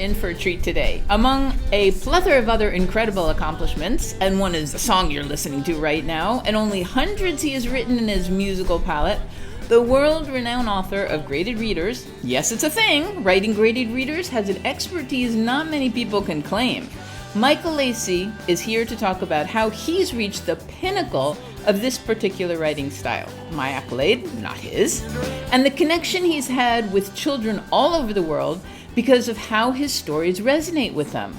in for a treat today. Among a plethora of other incredible accomplishments, and one is the song you're listening to right now, and only hundreds he has written in his musical palette, the world-renowned author of Graded Readers, yes, it's a thing, writing Graded Readers has an expertise not many people can claim. Michael Lacey is here to talk about how he's reached the pinnacle of this particular writing style, my accolade, not his, and the connection he's had with children all over the world because of how his stories resonate with them.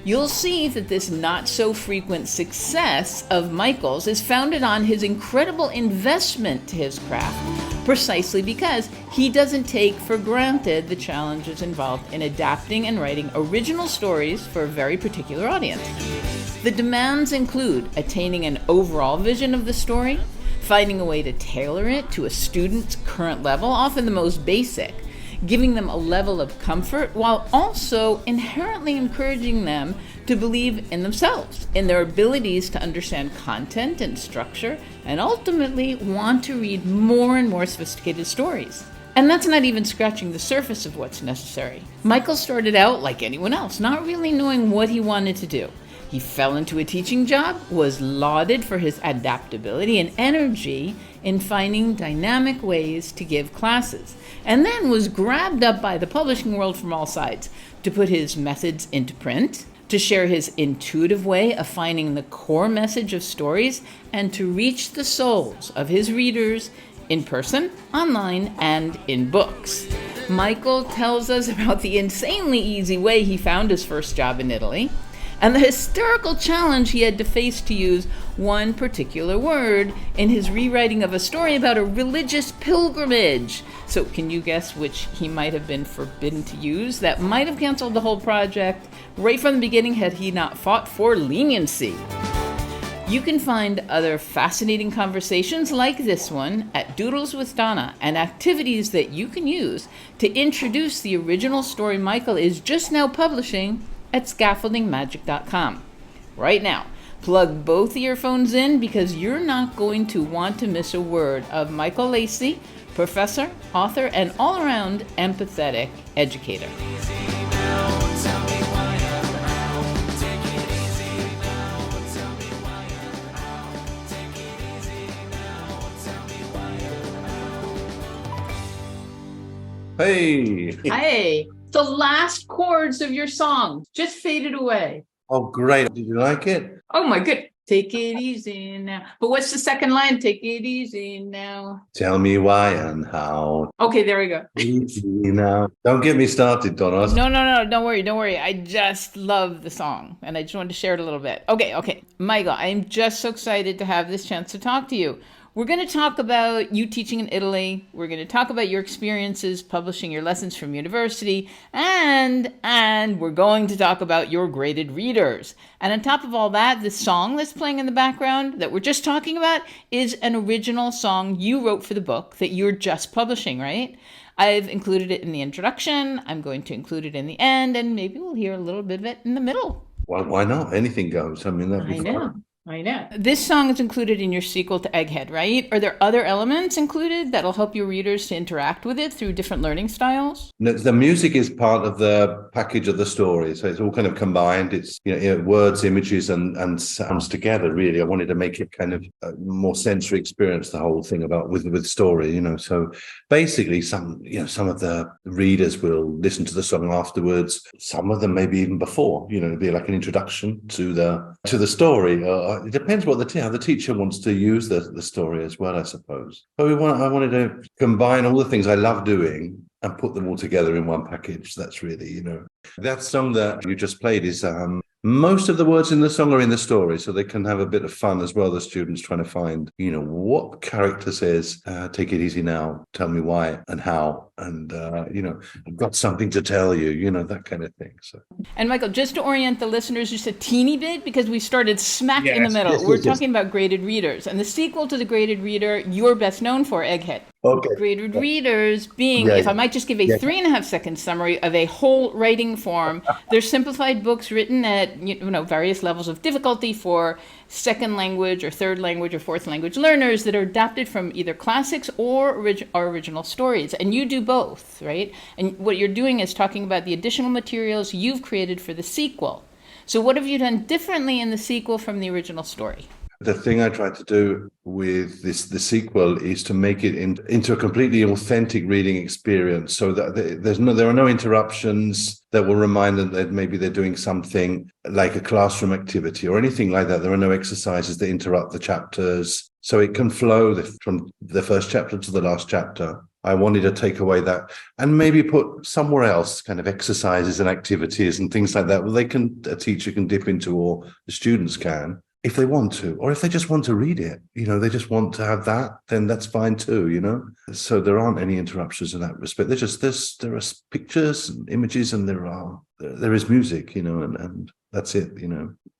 You'll see that this not-so-frequent success of Michael's is founded on his incredible investment to his craft, precisely because he doesn't take for granted the challenges involved in adapting and writing original stories for a very particular audience. The demands include attaining an overall vision of the story, finding a way to tailor it to a student's current level, often the most basic, giving them a level of comfort while also inherently encouraging them to believe in themselves, in their abilities to understand content and structure, and ultimately want to read more and more sophisticated stories. And that's not even scratching the surface of what's necessary. Michael started out like anyone else, not really knowing what he wanted to do. He fell into a teaching job, was lauded for his adaptability and energy in finding dynamic ways to give classes, and then was grabbed up by the publishing world from all sides to put his methods into print, to share his intuitive way of finding the core message of stories, and to reach the souls of his readers in person, online, and in books. Michael tells us about the insanely easy way he found his first job in Italy, and the hysterical challenge he had to face to use one particular word in his rewriting of a story about a religious pilgrimage. So can you guess which he might have been forbidden to use? That might have canceled the whole project right from the beginning had he not fought for leniency. You can find other fascinating conversations like this one at Doodles with Donna, and activities that you can use to introduce the original story Michael is just now publishing at scaffoldingmagic.com. Right now, plug both earphones in because you're not going to want to miss a word of Michael Lacey, professor, author, and all-around empathetic educator. Hey. Hey, the last chords of your song just faded away. Oh, great. Did you like it? Oh my good. Take it easy now. But what's the second line? Take it easy now. Tell me why and how. Okay, there we go. Easy now. Don't get me started, Donna. No. Don't worry. I just love the song and I just wanted to share it a little bit. Okay. Michael, I'm just so excited to have this chance to talk to you. We're going to talk about you teaching in Italy. We're going to talk about your experiences publishing your lessons from university. And we're going to talk about your graded readers. And on top of all that, the song that's playing in the background that we're just talking about is an original song you wrote for the book that you're just publishing, right? I've included it in the introduction. I'm going to include it in the end. And maybe we'll hear a little bit of it in the middle. Well, why not? Anything goes. I mean, that'd be fun. I know. This song is included in your sequel to Egghead, right? Are there other elements included that'll help your readers to interact with it through different learning styles? No, the music is part of the package of the story, so it's all kind of combined. It's words, images, and sounds together. Really, I wanted to make it kind of a more sensory experience. The whole thing about with story, So basically, some of the readers will listen to the song afterwards. Some of them maybe even before. It'll be like an introduction to the story. It depends what the teacher wants to use the story as well, I suppose. But I wanted to combine all the things I love doing and put them all together in one package. That's really, That song that you just played is most of the words in the song are in the story, so they can have a bit of fun as well, the students trying to find, what character says, take it easy now, tell me why and how, and, I've got something to tell you, that kind of thing. So. And Michael, just to orient the listeners just a teeny bit, because we started smack in the middle. We're talking about Graded Readers, and the sequel to the Graded Reader, you're best known for, Egghead. Okay. Graded readers being, Yeah, if I yeah, might just give a yeah. 3.5 second summary of a whole writing form, they're simplified books written at various levels of difficulty for second language or third language or fourth language learners that are adapted from either classics or original stories. And you do both, right? And what you're doing is talking about the additional materials you've created for the sequel. So what have you done differently in the sequel from the original story? The thing I tried to do with the sequel is to make it into a completely authentic reading experience, so that there are no interruptions that will remind them that maybe they're doing something like a classroom activity or anything like that. There are no exercises that interrupt the chapters, so it can flow from the first chapter to the last chapter. I wanted to take away that and maybe put somewhere else kind of exercises and activities and things like that where a teacher can dip into, or the students can, if they want to, or if they just want to read it, they just want to have that, then that's fine too. So there aren't any interruptions in that respect. There are pictures and images, and there is music, and that's it.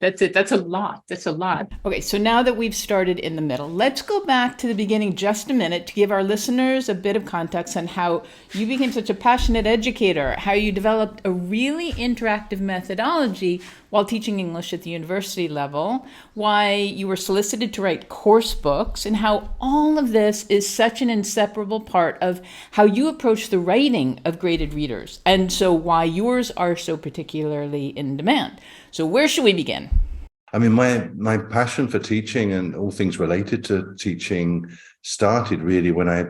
That's it. That's a lot. That's a lot. Okay, so now that we've started in the middle, let's go back to the beginning just a minute to give our listeners a bit of context on how you became such a passionate educator, how you developed a really interactive methodology while teaching English at the university level, why you were solicited to write course books, and how all of this is such an inseparable part of how you approach the writing of graded readers, and so why yours are so particularly in demand. So where should we begin? I mean, my passion for teaching and all things related to teaching started really when I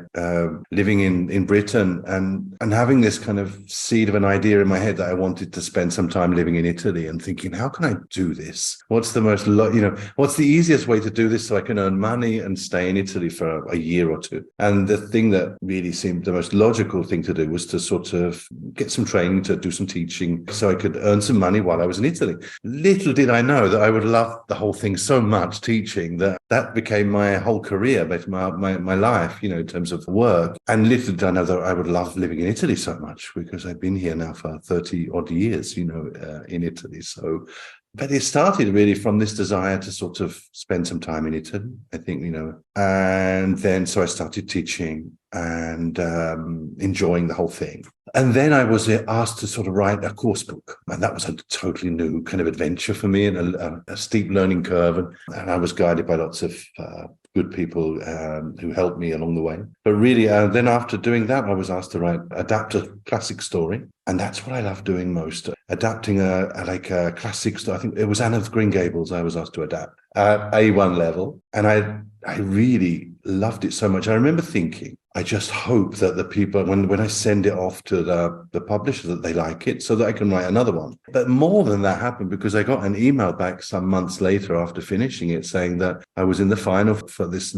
living in Britain and having this kind of seed of an idea in my head that I wanted to spend some time living in Italy, and thinking, how can I do this? What's the easiest way to do this so I can earn money and stay in Italy for a year or two? And the thing that really seemed the most logical thing to do was to sort of get some training, to do some teaching so I could earn some money while I was in Italy. Little did I know that I would love the whole thing so much, teaching, that became my whole career, my life, in terms of work. And little did I know that I would love living in Italy so much, because I've been here now for 30 odd years, in Italy. So, but it started really from this desire to sort of spend some time in Italy, I think, and then so I started teaching and enjoying the whole thing. And then I was asked to sort of write a course book. And that was a totally new kind of adventure for me, and a steep learning curve. And I was guided by lots of good people who helped me along the way. But really, then after doing that, I was asked to adapt a classic story. And that's what I love doing most, adapting a classic story. I think it was Anne of Green Gables I was asked to adapt at A1 level. And I really loved it so much. I remember thinking, I just hope that the people, when I send it off to the publisher, that they like it so that I can write another one. But more than that happened, because I got an email back some months later after finishing it saying that I was in the final for this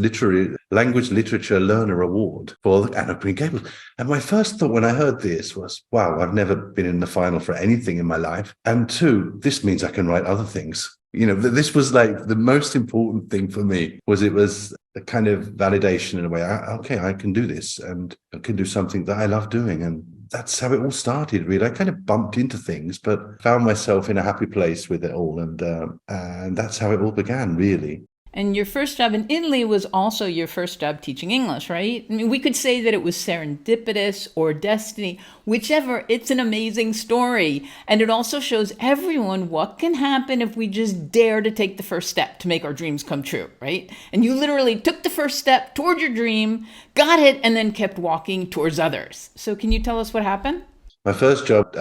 language literature learner award for Anne of Green Gables. And my first thought when I heard this was, wow, I've never been in the final for anything in my life. And two, this means I can write other things. This was like the most important thing for me, it was a kind of validation in a way. I can do this, and I can do something that I love doing. And that's how it all started, really. I kind of bumped into things, but found myself in a happy place with it all. And that's how it all began, really. And your first job in Italy was also your first job teaching English, right? I mean, we could say that it was serendipitous or destiny, whichever. It's an amazing story. And it also shows everyone what can happen if we just dare to take the first step to make our dreams come true, right? And you literally took the first step toward your dream, got it, and then kept walking towards others. So can you tell us what happened? My first job,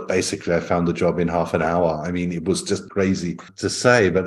basically I found the job in half an hour. I mean, it was just crazy to say, but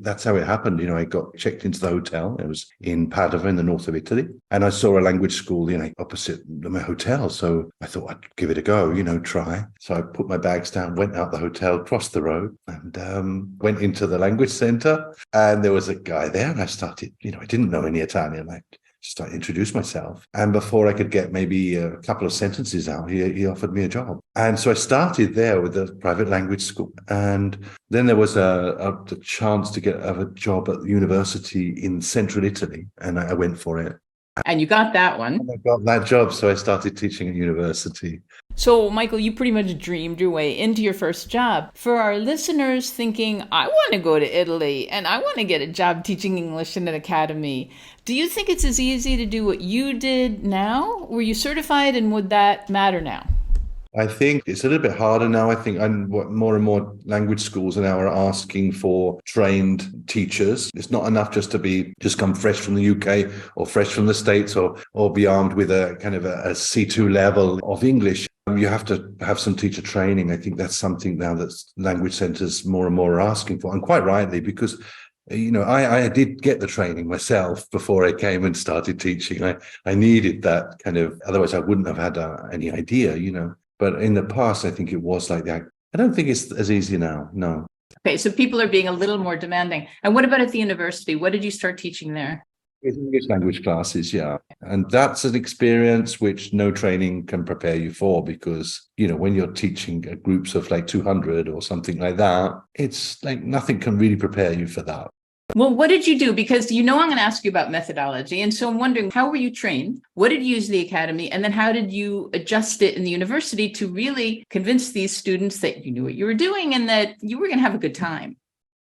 that's how it happened. I got checked into the hotel. It was in Padova in the north of Italy. And I saw a language school, opposite my hotel. So I thought I'd give it a go, try. So I put my bags down, went out the hotel, crossed the road, and went into the language center. And there was a guy there, and I started, I didn't know any Italian. I started to introduce myself. And before I could get maybe a couple of sentences out, he offered me a job. And so I started there with the private language school. And then there was the chance to get a job at the university in central Italy. And I went for it. And you got that one. And I got that job. So I started teaching at university. So, Michael, you pretty much dreamed your way into your first job. For our listeners thinking, I want to go to Italy and I want to get a job teaching English in an academy, do you think it's as easy to do what you did now? Were you certified, and would that matter now? I think it's a little bit harder now. I think what more and more language schools now are asking for trained teachers. It's not enough just come fresh from the UK or fresh from the States or be armed with a kind of a C2 level of English. You have to have some teacher training. I think that's something now that language centers more and more are asking for, and quite rightly, because I did get the training myself before I came and started teaching. I needed that kind of, otherwise I wouldn't have had any idea. But in the past, I think it was like that. I don't think it's as easy now. No. Okay, so people are being a little more demanding. And what about at the university? What did you start teaching there? English language classes, yeah. And that's an experience which no training can prepare you for, because, when you're teaching groups of like 200 or something like that, it's like nothing can really prepare you for that. Well, what did you do? Because I'm going to ask you about methodology. And so I'm wondering, how were you trained? What did you use in the academy? And then how did you adjust it in the university to really convince these students that you knew what you were doing and that you were going to have a good time?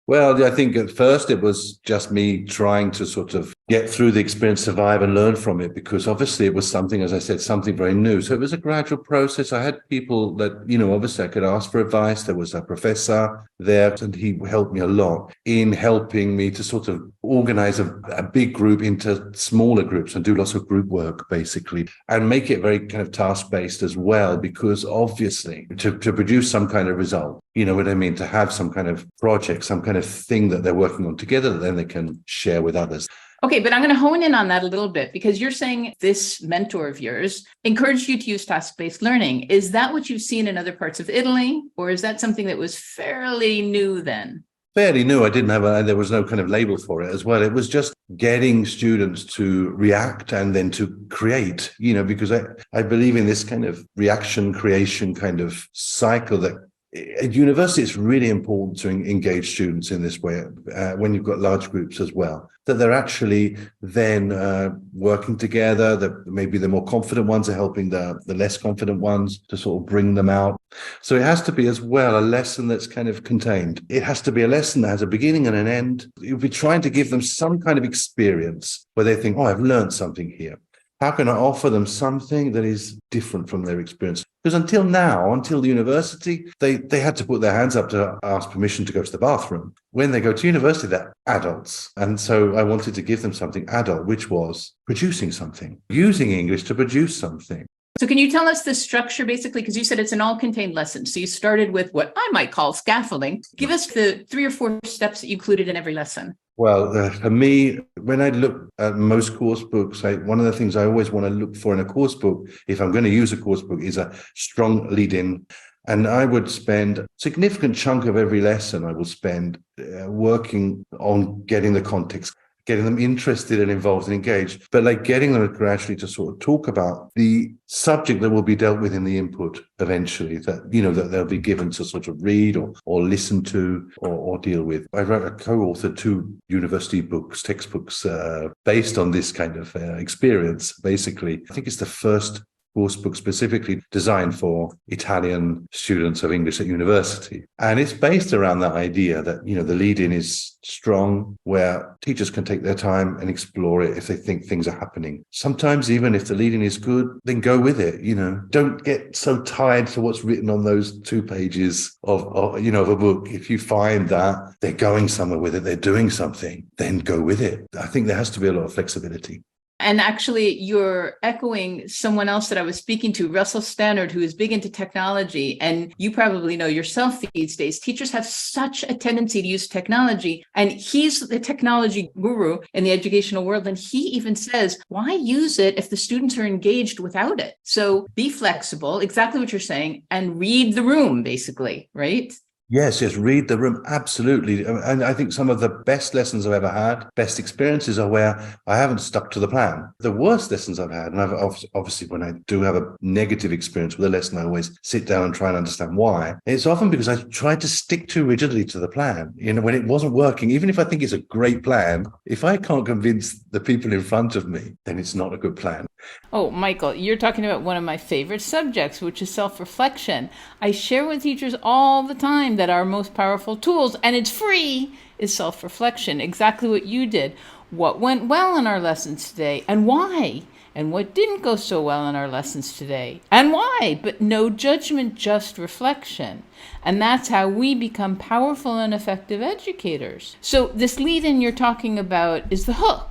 Well, I think at first it was just me trying to sort of get through the experience, survive and learn from it, because obviously it was something, as I said, something very new. So it was a gradual process. I had people that, obviously I could ask for advice. There was a professor there and he helped me a lot in helping me to sort of organize a big group into smaller groups and do lots of group work, basically, and make it very kind of task-based as well, because obviously to produce some kind of result, you know what I mean, to have some kind of project, some kind of thing that they're working on together that then they can share with others. Okay, but I'm going to hone in on that a little bit, because you're saying this mentor of yours encouraged you to use task-based learning. Is that what you've seen in other parts of Italy, or is that something that was fairly new then? Fairly new. There was no kind of label for it as well. It was just getting students to react and then to create, because I believe in this kind of reaction creation kind of cycle that at university, it's really important to engage students in this way when you've got large groups as well, that they're actually then working together, that maybe the more confident ones are helping the less confident ones to sort of bring them out. So it has to be as well a lesson that's kind of contained. It has to be a lesson that has a beginning and an end. You'll be trying to give them some kind of experience where they think, oh, I've learned something here. How can I offer them something that is different from their experience? Because until the university, they had to put their hands up to ask permission to go to the bathroom. When they go to university, they're adults. And so I wanted to give them something adult, which was producing something, using English to produce something. So can you tell us the structure, basically, because you said it's an all-contained lesson. So you started with what I might call scaffolding. Give us the 3 or 4 steps that you included in every lesson. Well, for me, when I look at most course books, one of the things I always want to look for in a course book, if I'm going to use a course book, is a strong lead-in. And I would spend a significant chunk of every lesson I will spend working on getting the context, getting them interested and involved and engaged, but like getting them gradually to sort of talk about the subject that will be dealt with in the input eventually, that they'll be given to sort of read or listen to or deal with. I co-authored 2 university textbooks based on this kind of experience, basically. I think it's the first course book specifically designed for Italian students of English at university. And it's based around that idea that, the lead-in is strong, where teachers can take their time and explore it if they think things are happening. Sometimes even if the lead-in is good, then go with it, Don't get so tied to what's written on those 2 pages of a book. If you find that they're going somewhere with it, they're doing something, then go with it. I think there has to be a lot of flexibility. And actually, you're echoing someone else that I was speaking to, Russell Stannard, who is big into technology. And you probably know yourself these days, teachers have such a tendency to use technology. And he's the technology guru in the educational world. And he even says, why use it if the students are engaged without it? So be flexible, exactly what you're saying, and read the room, basically, right? Yes, read the room. Absolutely. And I think some of the best lessons I've ever had, best experiences are where I haven't stuck to the plan. The worst lessons I've had, and I've obviously, when I do have a negative experience with a lesson, I always sit down and try and understand why. It's often because I tried to stick too rigidly to the plan, when it wasn't working. Even if I think it's a great plan, if I can't convince the people in front of me, then it's not a good plan. Oh, Michael, you're talking about one of my favorite subjects, which is self-reflection. I share with teachers all the time that our most powerful tools, and it's free, is self-reflection. Exactly what you did. What went well in our lessons today, and why? And what didn't go so well in our lessons today, and why? But no judgment, just reflection. And that's how we become powerful and effective educators. So this lead-in you're talking about is the hook.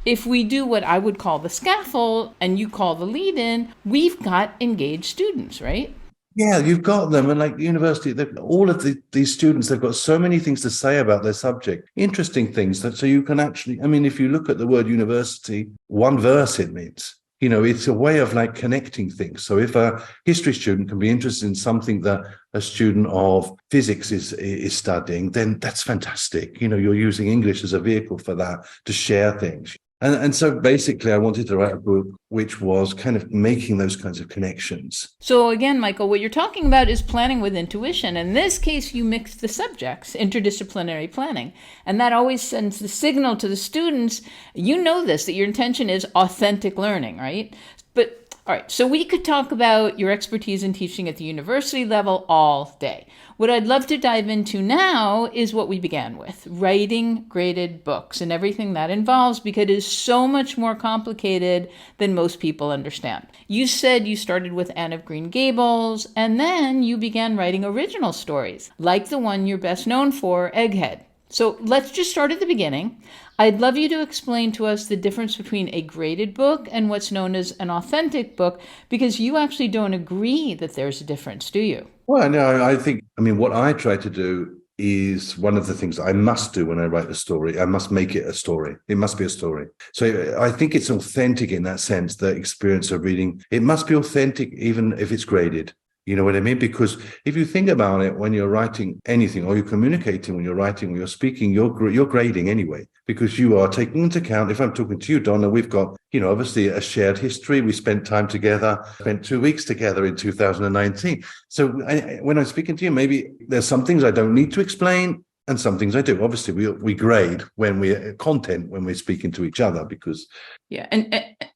If we do what I would call the scaffold and you call the lead-in, we've got engaged students, right? Yeah, you've got them. And like university, all of these students, they've got so many things to say about their subject, interesting things that so you can actually, if you look at the word university, one verse it means. It's a way of like connecting things. So if a history student can be interested in something that a student of physics is studying, then that's fantastic. You're using English as a vehicle for that, to share things. And so basically I wanted to write a book which was kind of making those kinds of connections. So again, Michael, what you're talking about is planning with intuition. In this case, you mix the subjects, interdisciplinary planning. And that always sends the signal to the students, that your intention is authentic learning, right? But all right, so we could talk about your expertise in teaching at the university level all day. What I'd love to dive into now is what we began with, writing graded books and everything that involves, because it is so much more complicated than most people understand. You said you started with Anne of Green Gables, and then you began writing original stories, like the one you're best known for, Egghead. So let's just start at the beginning. I'd love you to explain to us the difference between a graded book and what's known as an authentic book, because you actually don't agree that there's a difference, do you? Well, no, I think, what I try to do is one of the things I must do when I write a story. I must make it a story. It must be a story. So I think it's authentic in that sense, the experience of reading. It must be authentic even if it's graded. You know what I mean? Because if you think about it, when you're writing anything or you're communicating, when you're writing, when you're speaking, you're grading anyway, because you are taking into account, if I'm talking to you, Donna, we've got, obviously a shared history. We spent time together, spent 2 weeks together in 2019. So when I'm speaking to you, maybe there's some things I don't need to explain and some things I do. Obviously, we grade when we're speaking to each other, because yeah,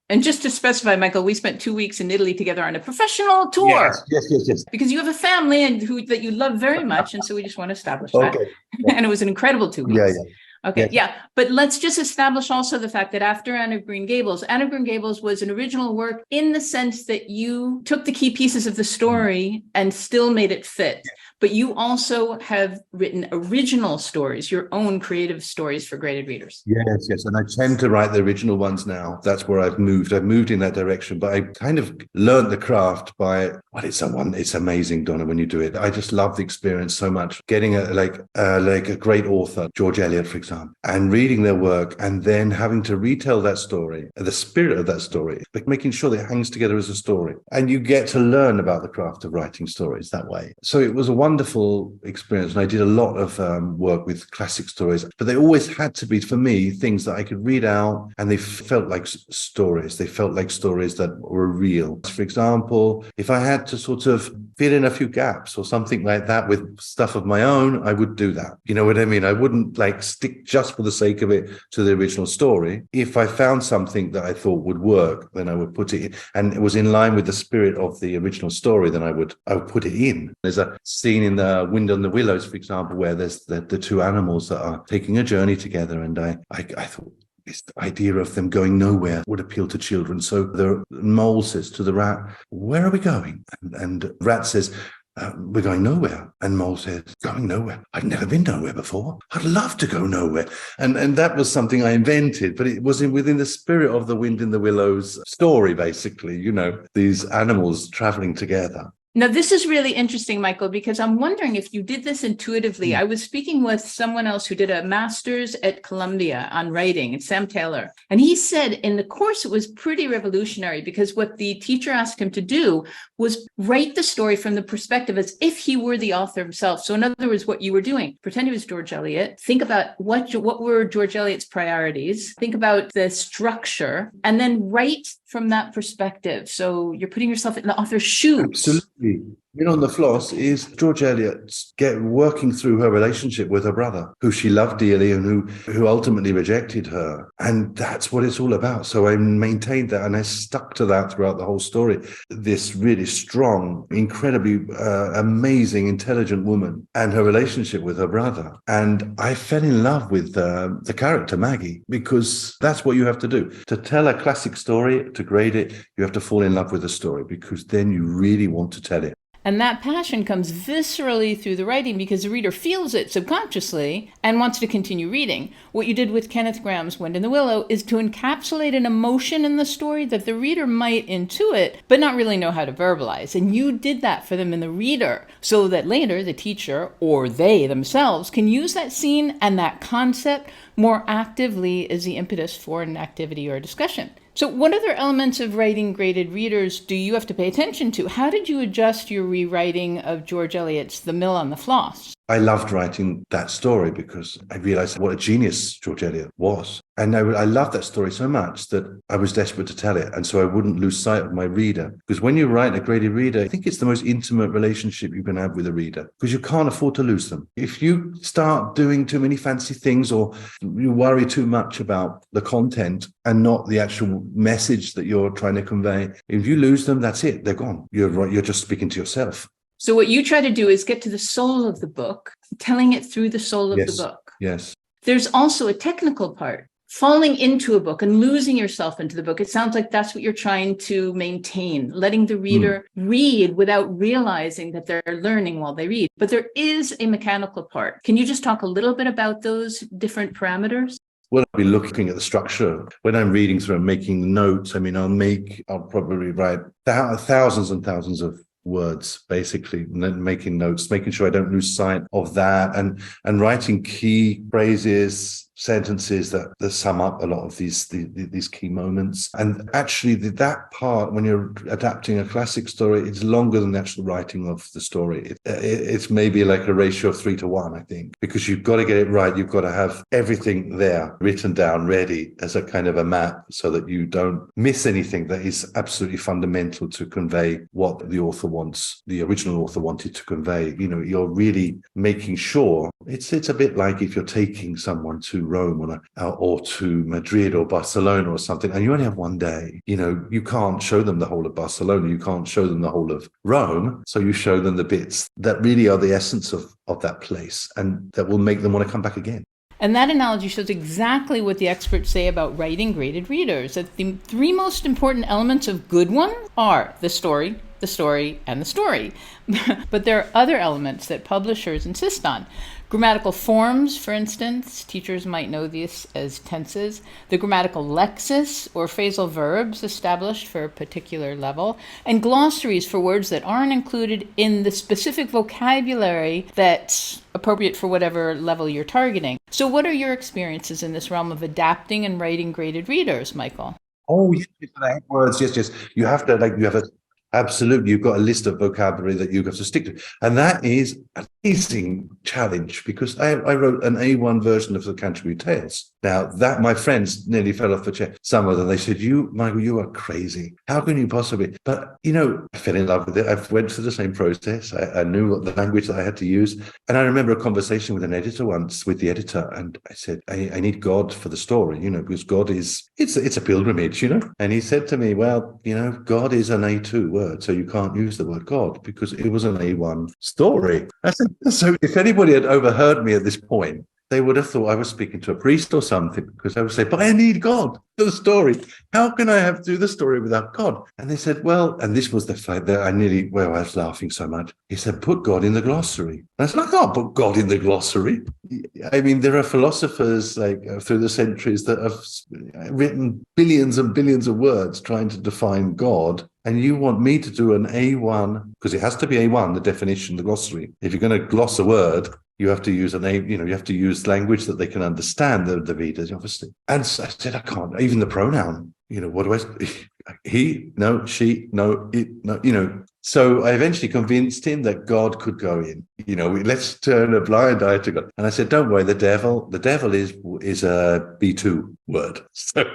and just to specify, Michael, we spent 2 weeks in Italy together on a professional tour. Yes. Because you have a family that you love very much, and so we just want to establish that. Okay. And it was an incredible 2 weeks. Yeah. Okay, yeah. But let's just establish also the fact that after Anne of Green Gables was an original work in the sense that you took the key pieces of the story and still made it fit. But you also have written original stories, your own creative stories for graded readers. Yes. And I tend to write the original ones now. That's where I've moved. I've moved in that direction, but I kind of learned the craft by, it's amazing, Donna, when you do it. I just love the experience so much. Getting a great author, George Eliot, for example, and reading their work and then having to retell that story, the spirit of that story, but making sure that it hangs together as a story. And you get to learn about the craft of writing stories that way. So it was a wonderful experience. And I did a lot of work with classic stories, but they always had to be, for me, things that I could read out and they felt like stories. They felt like stories that were real. For example, if I had to sort of fill in a few gaps or something like that with stuff of my own, I would do that. You know what I mean? I wouldn't stick just for the sake of it to the original story. If I found something that I thought would work, then I would put it in, and it was in line with the spirit of the original story, then I would put it in. There's a scene in The Wind on the Willows, for example, where there's the two animals that are taking a journey together, and I thought this idea of them going nowhere would appeal to children. So the mole says to the rat, "Where are we going?" And rat says, "We're going nowhere." And mole says, "Going nowhere? I've never been nowhere before. I'd love to go nowhere." And that was something I invented, but it was within the spirit of The Wind in the Willows story, basically, these animals traveling together. Now, this is really interesting, Michael, because I'm wondering if you did this intuitively. I was speaking with someone else who did a master's at Columbia on writing, it's Sam Taylor. And he said in the course, it was pretty revolutionary because what the teacher asked him to do was write the story from the perspective as if he were the author himself. So in other words, what you were doing, pretend he was George Eliot, think about what were George Eliot's priorities, think about the structure, and then write from that perspective. So you're putting yourself in the author's shoes. Absolutely. On the floss is George Eliot working through her relationship with her brother, who she loved dearly and who ultimately rejected her. And that's what it's all about. So I maintained that and I stuck to that throughout the whole story. This really strong, incredibly amazing, intelligent woman and her relationship with her brother. And I fell in love with the character Maggie, because that's what you have to do. To tell a classic story, to grade it, you have to fall in love with the story, because then you really want to tell it. And that passion comes viscerally through the writing because the reader feels it subconsciously and wants to continue reading. What you did with Kenneth Graham's Wind in the Willow is to encapsulate an emotion in the story that the reader might intuit, but not really know how to verbalize. And you did that for them in the reader, so that later the teacher, or they themselves, can use that scene and that concept more actively as the impetus for an activity or discussion. So what other elements of writing graded readers do you have to pay attention to? How did you adjust your rewriting of George Eliot's The Mill on the Floss? I loved writing that story because I realized what a genius George Eliot was. And I loved that story so much that I was desperate to tell it. And so I wouldn't lose sight of my reader. Because when you write a graded reader, I think it's the most intimate relationship you can have with a reader, because you can't afford to lose them. If you start doing too many fancy things, or you worry too much about the content and not the actual message that you're trying to convey, if you lose them, that's it. They're gone. You're just speaking to yourself. So what you try to do is get to the soul of the book, telling it through the soul of the book. Yes. There's also a technical part, falling into a book and losing yourself into the book. It sounds like that's what you're trying to maintain, letting the reader read without realizing that they're learning while they read. But there is a mechanical part. Can you just talk a little bit about those different parameters? Well, I'll be looking at the structure. When I'm reading through and making notes, I'll probably write thousands and thousands of words, basically, and then making notes, making sure I don't lose sight of that, and writing key phrases, sentences that sum up a lot of these key moments. And actually that part, when you're adapting a classic story, it's longer than the actual writing of the story. It's maybe like a ratio of 3 to 1, I think, because you've got to get it right. You've got to have everything there written down, ready as a kind of a map, so that you don't miss anything that is absolutely fundamental to convey what the original author wanted to convey. You're really making sure it's a bit like if you're taking someone to Rome or to Madrid or Barcelona or something, and you only have one day. You can't show them the whole of Barcelona, you can't show them the whole of Rome, so you show them the bits that really are the essence of that place, and that will make them want to come back again. And that analogy shows exactly what the experts say about writing graded readers, that the 3 most important elements of good ones are the story, and the story. But there are other elements that publishers insist on. Grammatical forms, for instance, teachers might know these as tenses. The grammatical lexis, or phrasal verbs established for a particular level. And glossaries for words that aren't included in the specific vocabulary that's appropriate for whatever level you're targeting. So what are your experiences in this realm of adapting and writing graded readers, Michael? Oh, yes, words. Yes. You have to, absolutely. You've got a list of vocabulary that you have to stick to. And that is an amazing challenge, because I wrote an A1 version of the Canterbury Tales. Now, that my friends nearly fell off the chair. Some of them, they said, Michael, you are crazy. How can you possibly? But, I fell in love with it. I went through the same process. I knew what the language that I had to use. And I remember a conversation with an editor once, with the editor. And I said, I need God for the story, because God it's a pilgrimage, And he said to me, well, God is an A2 word, so you can't use the word God, because it was an A1 story. I said, so if anybody had overheard me at this point, they would have thought I was speaking to a priest or something, because I would say, but I need God for the story. How can I have to do the story without God? And they said, well, and this was the fact that I was laughing so much. He said, put God in the glossary. And I said, I can't put God in the glossary. There are philosophers through the centuries that have written billions and billions of words trying to define God. And you want me to do an A1, because it has to be A1, the definition, the glossary. If you're going to gloss a word, you have to use you have to use language that they can understand, the readers, obviously. And so I said, I can't, even the pronoun, what do he, no, she, no, it, no, So I eventually convinced him that God could go in. Let's turn a blind eye to God. And I said, don't worry, the devil is a B2 word. So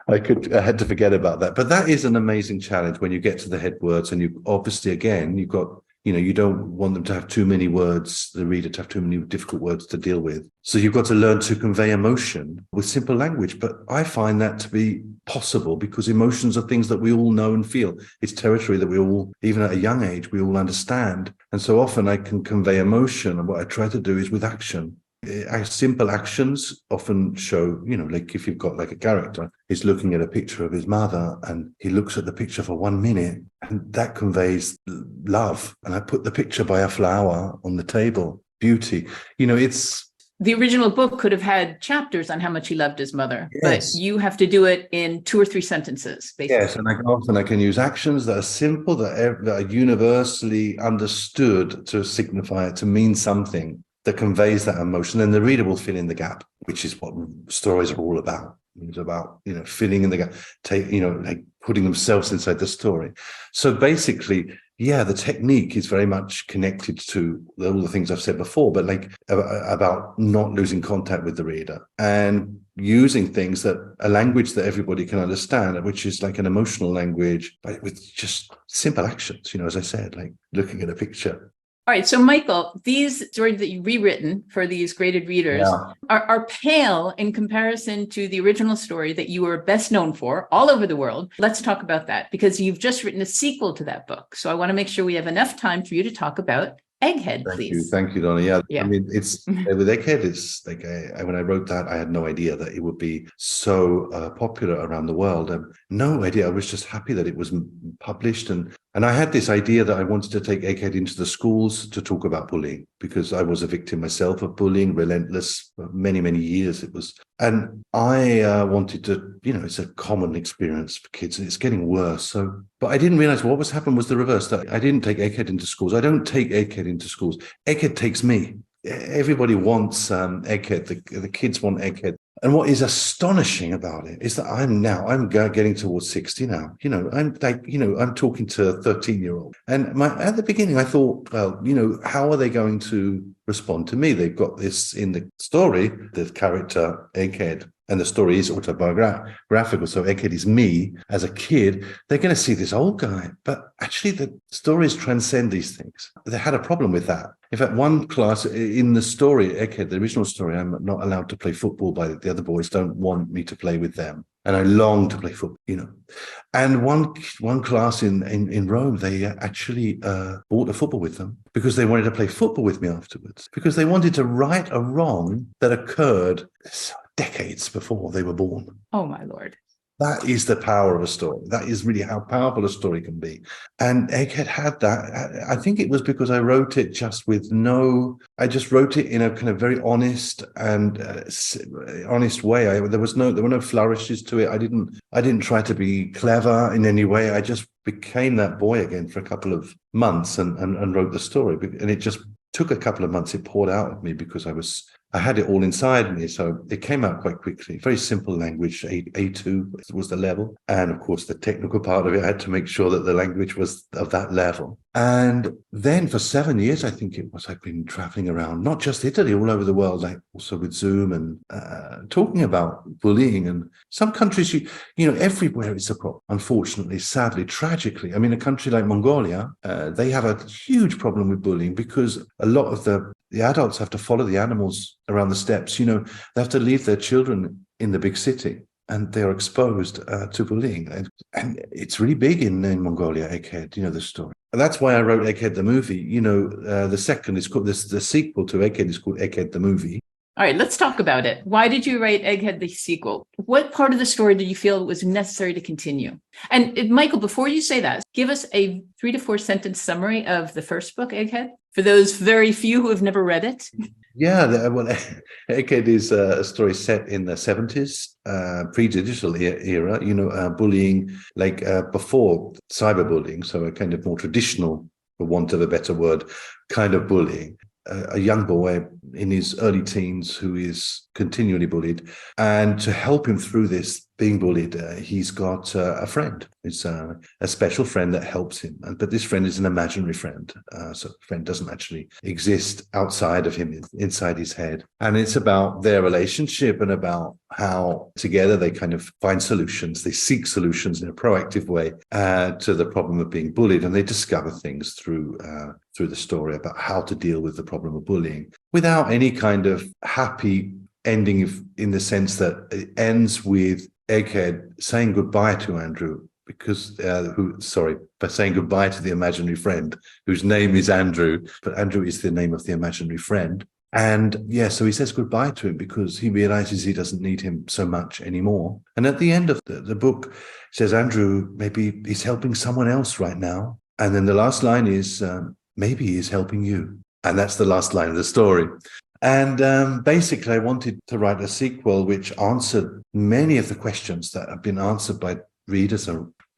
I had to forget about that. But that is an amazing challenge when you get to the head words, and you obviously, again, you've got, you don't want them to have too many words, the reader to have too many difficult words to deal with. So you've got to learn to convey emotion with simple language. But I find that to be possible because emotions are things that we all know and feel. It's territory that we all, even at a young age, we all understand. And so often I can convey emotion. And what I try to do is with action. Simple actions often show, like if you've got like a character, he's looking at a picture of his mother and he looks at the picture for 1 minute and that conveys love. And I put the picture by a flower on the table, beauty. It's... The original book could have had chapters on how much he loved his mother, yes. But you have to do it in 2 or 3 sentences, basically. Yes, and I can use actions that are simple, that are universally understood to signify, to mean something that conveys that emotion, and the reader will fill in the gap, which is what stories are all about. It's about, filling in the gap, like putting themselves inside the story. So basically, the technique is very much connected to all the things I've said before, but like about not losing contact with the reader and using things a language that everybody can understand, which is like an emotional language, but with just simple actions, as I said, like looking at a picture. All right. So, Michael, these stories that you've rewritten for these graded readers are pale in comparison to the original story that you were best known for all over the world. Let's talk about that, because you've just written a sequel to that book. So I want to make sure we have enough time for you to talk about Egghead, please. Thank you, Donna. Yeah. I mean, it's with Egghead, it's like when I wrote that, I had no idea that it would be so popular around the world. No idea. I was just happy that it was published, and I had this idea that I wanted to take Egghead into the schools to talk about bullying, because I was a victim myself of bullying, relentless, for many, many years it was. And I wanted to, it's a common experience for kids and it's getting worse. But I didn't realize what was happening was the reverse, that I didn't take Egghead into schools. I don't take Egghead into schools. Egghead takes me. Everybody wants Egghead. The kids want Egghead. And what is astonishing about it is that I'm getting towards 60 now. I'm talking to a 13-year-old. And at the beginning, I thought, well, how are they going to respond to me? They've got this in the story, the character Egghead, and the story is autobiographical. So Egghead is me as a kid. They're going to see this old guy. But actually, the stories transcend these things. They had a problem with that. In fact, one class in the story, Egghead, the original story, I'm not allowed to play football by the other boys don't want me to play with them. And I long to play football, And one class in Rome, they actually bought a football with them because they wanted to play football with me afterwards, because they wanted to right a wrong that occurred decades before they were born. Oh, my Lord. That is the power of a story. That is really how powerful a story can be. And Egghead had that. I think it was because I wrote it I just wrote it in a kind of very honest and honest way. There were no flourishes to it. I didn't try to be clever in any way. I just became that boy again for a couple of months and wrote the story. And it just took a couple of months. It poured out of me because I had it all inside me. So it came out quite quickly. Very simple language. A2 was the level. And of course, the technical part of it, I had to make sure that the language was of that level. And then for 7 years, I think it was, I've been traveling around, not just Italy, all over the world, like also with Zoom and talking about bullying. And some countries, everywhere it's a problem, unfortunately, sadly, tragically. I mean, a country like Mongolia, they have a huge problem with bullying because a lot of the adults have to follow the animals around the steppes. They have to leave their children in the big city and they're exposed to bullying. And it's really big in Mongolia, Egghead, the story. And that's why I wrote Egghead the movie. The second is called, the sequel to Egghead is called Egghead the movie. All right, let's talk about it. Why did you write Egghead the sequel? What part of the story did you feel was necessary to continue? And Michael, before you say that, give us a 3 to 4 sentence summary of the first book, Egghead, for those very few who have never read it. Yeah, well, Egghead is a story set in the 70s, pre-digital era, bullying like before cyberbullying, so a kind of more traditional, for want of a better word, kind of bullying. A young boy in his early teens who is continually bullied. And to help him through this being bullied, he's got a friend. It's a special friend that helps him. But this friend is an imaginary friend. So the friend doesn't actually exist outside of him, inside his head. And it's about their relationship and about how together they kind of find solutions. They seek solutions in a proactive way to the problem of being bullied. And they discover things through the story about how to deal with the problem of bullying without any kind of happy ending, in the sense that it ends with Egghead saying goodbye to Andrew by saying goodbye to the imaginary friend whose name is Andrew, but Andrew is the name of the imaginary friend. And so he says goodbye to him because he realizes he doesn't need him so much anymore. And at the end of the book, it says Andrew maybe he's helping someone else right now. And then the last line is, maybe he's helping you. And that's the last line of the story. And basically, I wanted to write a sequel which answered many of the questions that have been answered by readers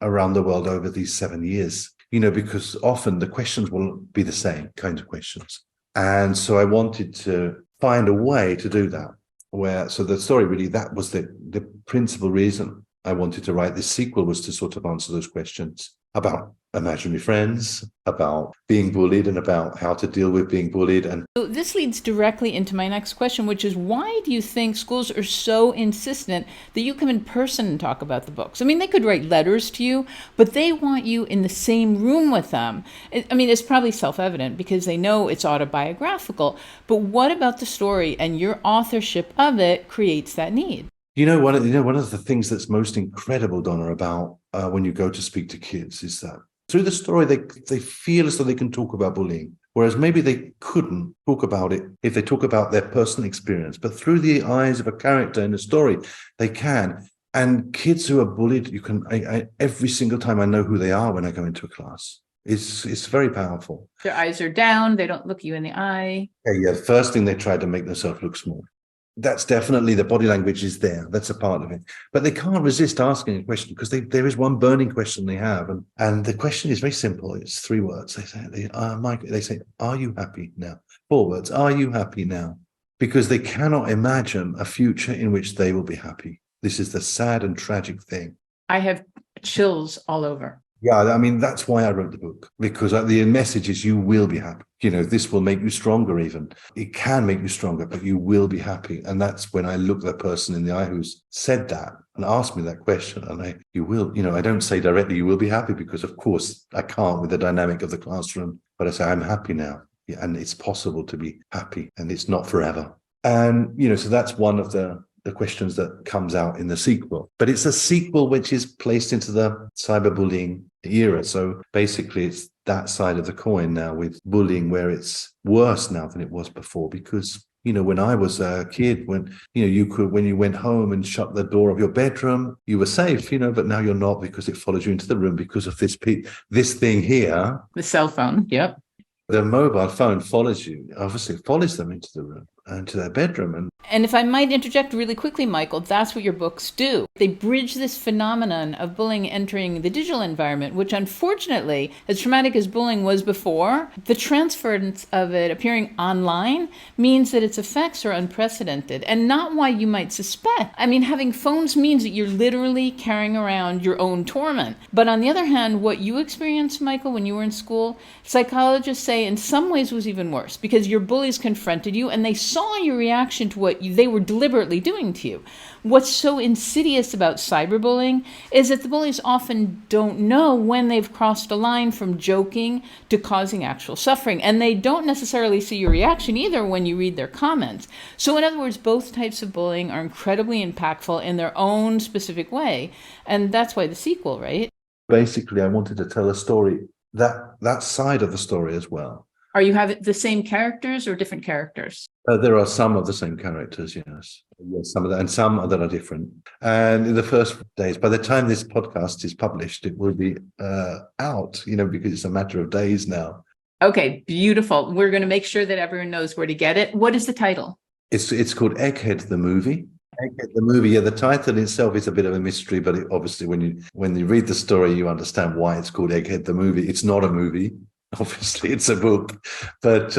around the world over these 7 years, because often the questions will be the same kind of questions. And so I wanted to find a way to do that. So the story really, that was the principal reason I wanted to write this sequel, was to sort of answer those questions about imaginary friends, about being bullied, and about how to deal with being bullied. And so this leads directly into my next question, which is, why do you think schools are so insistent that you come in person and talk about the books? I mean, they could write letters to you, but they want you in the same room with them. I mean, it's probably self-evident because they know it's autobiographical, but what about the story and your authorship of it creates that need? One of the things that's most incredible, Donna, about when you go to speak to kids is that through the story, they feel as though they can talk about bullying, whereas maybe they couldn't talk about it if they talk about their personal experience. But through the eyes of a character in a story, they can. And kids who are bullied, every single time I know who they are when I go into a class. It's very powerful. Their eyes are down. They don't look you in the eye. Yeah. First thing, they try to make themselves look small. That's definitely, the body language is there. That's a part of it. But they can't resist asking a question because there is one burning question they have. And the question is very simple. It's 3 words. They say, are you happy now? 4 words. Are you happy now? Because they cannot imagine a future in which they will be happy. This is the sad and tragic thing. I have chills all over. Yeah, I mean, that's why I wrote the book, because the message is you will be happy. This will make you stronger even. It can make you stronger, but you will be happy. And that's when I look the person in the eye who's said that and asked me that question. And I don't say directly, you will be happy, because of course I can't with the dynamic of the classroom, but I say, I'm happy now. Yeah, and it's possible to be happy, and it's not forever. And, so that's one of the questions that comes out in the sequel. But it's a sequel which is placed into the cyberbullying era. So basically it's that side of the coin now with bullying, where it's worse now than it was before. Because, when I was a kid, when you went home and shut the door of your bedroom, you were safe, but now you're not, because it follows you into the room because of this thing here. The cell phone. Yep. The mobile phone follows you. Obviously, it follows them into the room and to their bedroom. And if I might interject really quickly, Michael, that's what your books do. They bridge this phenomenon of bullying entering the digital environment, which unfortunately, as traumatic as bullying was before, the transference of it appearing online means that its effects are unprecedented and not why you might suspect. I mean, having phones means that you're literally carrying around your own torment. But on the other hand, what you experienced, Michael, when you were in school, psychologists say in some ways was even worse, because your bullies confronted you and they saw your reaction to what they were deliberately doing to you. What's so insidious about cyberbullying is that the bullies often don't know when they've crossed a line from joking to causing actual suffering. And they don't necessarily see your reaction either when you read their comments. So in other words, both types of bullying are incredibly impactful in their own specific way. And that's why the sequel, right? Basically, I wanted to tell a story, that side of the story as well. Are you having the same characters or different characters? There are some of the same characters, yes. Yes, some of that, and some that are different. And in the first days, by the time this podcast is published, it will be out, because it's a matter of days now. Okay, beautiful. We're going to make sure that everyone knows where to get it. What is the title? It's called Egghead the Movie. Egghead the Movie. Yeah, the title itself is a bit of a mystery, but obviously when you read the story, you understand why it's called Egghead the Movie. It's not a movie. Obviously, it's a book, but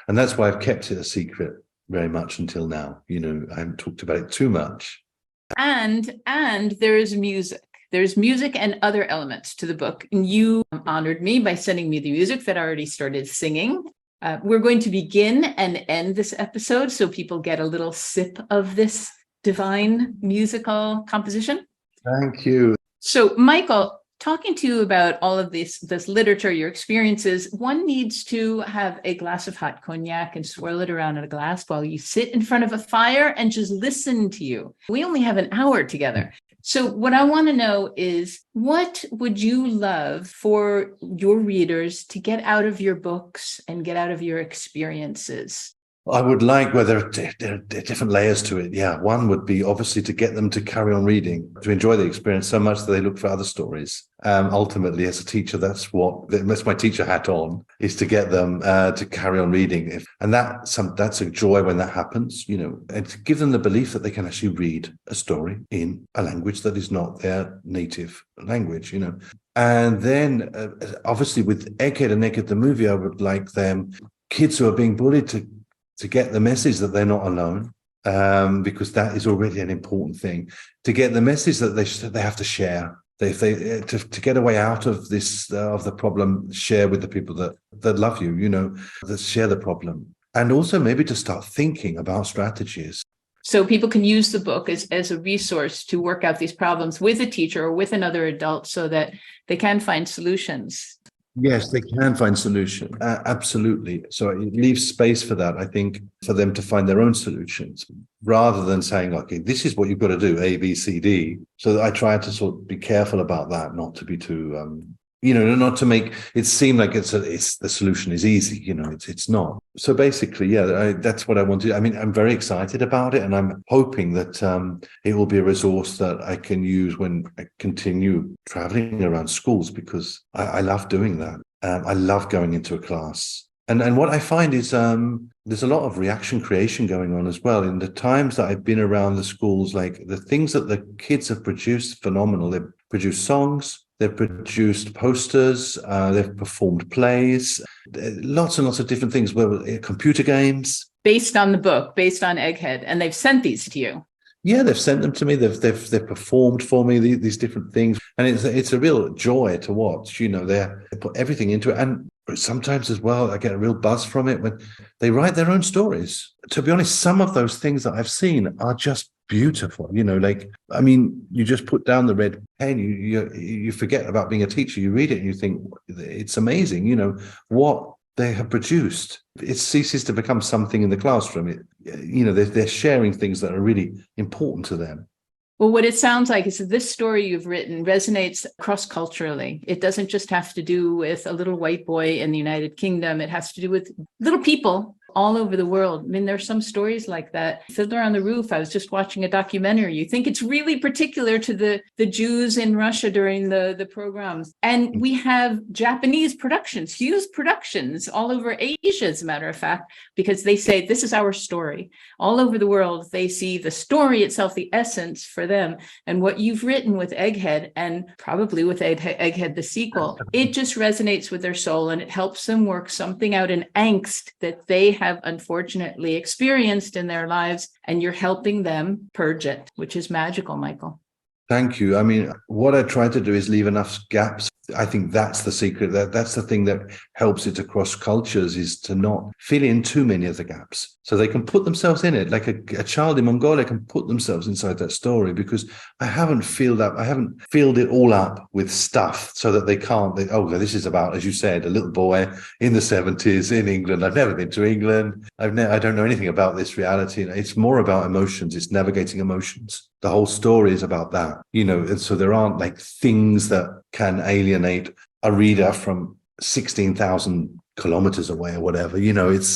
and that's why I've kept it a secret very much until now. I haven't talked about it too much. And there is music. There's music and other elements to the book. And you honored me by sending me the music that I already started singing. We're going to begin and end this episode so people get a little sip of this divine musical composition. Thank you. So, Michael, talking to you about all of this literature, your experiences, one needs to have a glass of hot cognac and swirl it around in a glass while you sit in front of a fire and just listen to you. We only have an hour together. So what I want to know is, what would you love for your readers to get out of your books and get out of your experiences? I would like, there are different layers to it. Yeah, one would be obviously to get them to carry on reading, to enjoy the experience so much that they look for other stories. Ultimately, as a teacher, that's my teacher hat on, is to get them to carry on reading. And that's a joy when that happens, and to give them the belief that they can actually read a story in a language that is not their native language, And then, obviously, with Egghead and Egghead the Movie, I would like them, kids who are being bullied, to get the message that they're not alone, because that is already an important thing. To get the message that they have to share. To get a way out of this of the problem, share with the people that love you, that share the problem, and also maybe to start thinking about strategies. So people can use the book as a resource to work out these problems with a teacher or with another adult, so that they can find solutions. Yes, they can find solutions. Absolutely. So it leaves space for that, I think, for them to find their own solutions, rather than saying, okay, this is what you've got to do, A, B, C, D. So I try to sort of be careful about that, not to be too, not to make it seem like it's the solution is easy. It's not. So basically, yeah, that's what I want to do. I mean, I'm very excited about it, and I'm hoping that it will be a resource that I can use when I continue traveling around schools, because I love doing that. I love going into a class. And what I find is there's a lot of reaction creation going on as well. In the times that I've been around the schools, like the things that the kids have produced, phenomenal. They've produced songs, they've produced posters, they've performed plays, lots and lots of different things, computer games. Based on the book, based on Egghead, and they've sent these to you. Yeah, they've sent them to me. They've performed for me these different things, and it's a real joy to watch. They put everything into it, and sometimes as well, I get a real buzz from it when they write their own stories. To be honest, some of those things that I've seen are just beautiful. You just put down the red pen, you forget about being a teacher. You read it and you think it's amazing. What they have produced. It ceases to become something in the classroom. They're sharing things that are really important to them. Well, what it sounds like is that this story you've written resonates cross-culturally. It doesn't just have to do with a little white boy in the United Kingdom. It has to do with little people all over the world. I mean, there's some stories like that. Fiddler on the Roof, I was just watching a documentary. You think it's really particular to the Jews in Russia during the pogroms. And we have Japanese productions, huge productions all over Asia, as a matter of fact, because they say, this is our story. All over the world, they see the story itself, the essence for them. And what you've written with Egghead, and probably with Egghead, the sequel, it just resonates with their soul, and it helps them work something out, an angst that they have unfortunately experienced in their lives, and you're helping them purge it, which is magical, Michael. Thank you. I mean, what I try to do is leave enough gaps. I think that's the secret. That's the thing that helps it across cultures, is to not fill in too many of the gaps, so they can put themselves in it. Like a child in Mongolia can put themselves inside that story, because I haven't filled it all up with stuff so that they can't. This is about, as you said, a little boy in the 70s in England. I've never been to England. I don't know anything about this reality. It's more about emotions. It's navigating emotions. The whole story is about that, and so there aren't like things that can alienate a reader from 16,000 kilometers away or whatever. It's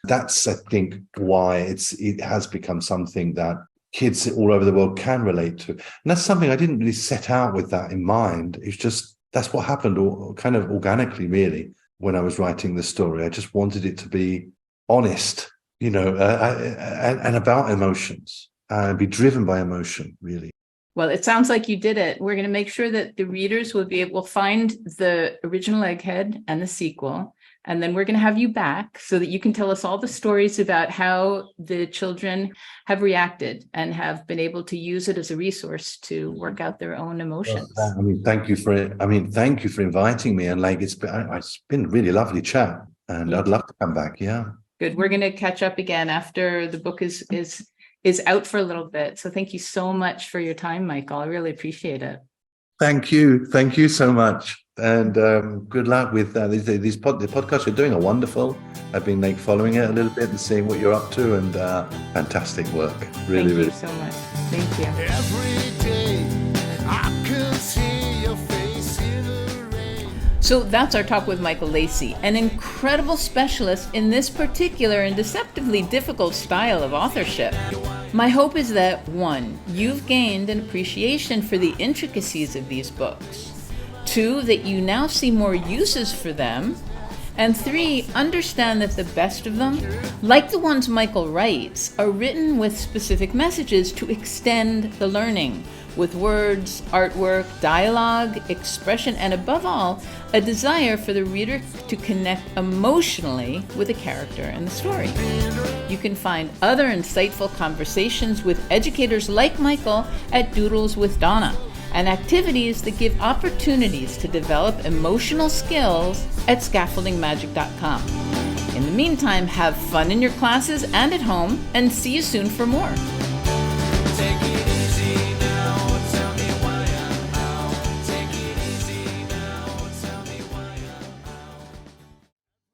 that's, I think, why it has become something that kids all over the world can relate to. And that's something I didn't really set out with that in mind. It's just, that's what happened kind of organically, really, when I was writing the story. I just wanted it to be honest, and about emotions, and be driven by emotion, really. Well, it sounds like you did it. We're going to make sure that the readers will find the original Egghead and the sequel. And then we're going to have you back so that you can tell us all the stories about how the children have reacted and have been able to use it as a resource to work out their own emotions. Thank you for inviting me. And it's been a really lovely chat. And I'd love to come back. Yeah. Good. We're going to catch up again after the book is out for a little bit. So thank you so much for your time, Michael. I really appreciate it. Thank you. Thank you so much. And good luck with the podcasts you're doing are wonderful. I've been following it a little bit and seeing what you're up to, and fantastic work. Really, Thank you so much. Thank you. Every day I can see your face in the rain. So that's our talk with Michael Lacey, an incredible specialist in this particular and deceptively difficult style of authorship. My hope is that 1, you've gained an appreciation for the intricacies of these books. 2, that you now see more uses for them. And 3, understand that the best of them, like the ones Michael writes, are written with specific messages to extend the learning, with words, artwork, dialogue, expression, and above all, a desire for the reader to connect emotionally with a character in the story. You can find other insightful conversations with educators like Michael at Doodles with Donna, and activities that give opportunities to develop emotional skills at scaffoldingmagic.com. In the meantime, have fun in your classes and at home, and see you soon for more.